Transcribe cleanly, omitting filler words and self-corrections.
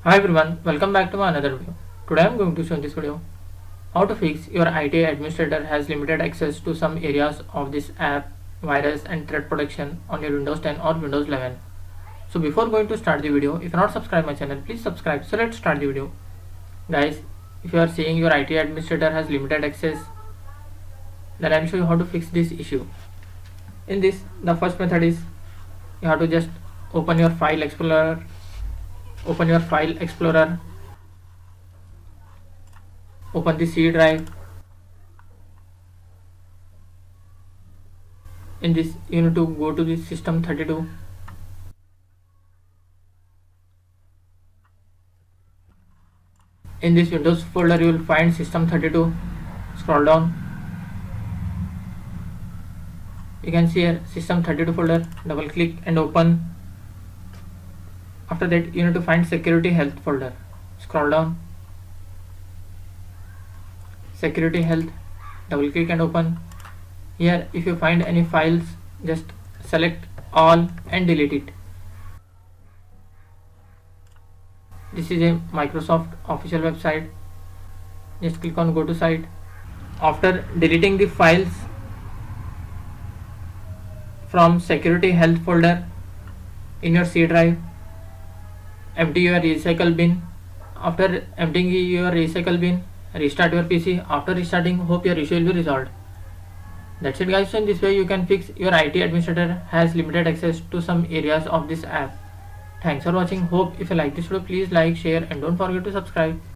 Hi everyone, welcome back to my another video. Today I am going to show in this video how to fix your IT administrator has limited access to some areas of this app, virus and threat protection on your Windows 10 or Windows 11. So before going to start the video, if you are not subscribed my channel, please subscribe. So let's start the video. Guys, if you are seeing your IT administrator has limited access, then I will show you how to fix this issue. In this, the first method is you have to just open your file explorer, open the C drive. In this you need to go to the system 32. In this Windows folder you will find system 32. Scroll down, you can see here system 32 folder. Double click and open. After that you need to find security health folder. Scroll down, security health, double click and open. Here if you find any files, just select all and delete it. This is a Microsoft official website. Just click on go to site. After deleting the files from security health folder in your C drive, empty your recycle bin. After emptying your recycle bin, restart your PC. After restarting, hope your issue will be resolved. That's it guys. So in this way you can fix your IT administrator has limited access to some areas of this app. Thanks for watching. Hope if you like this video, please like, share and don't forget to subscribe.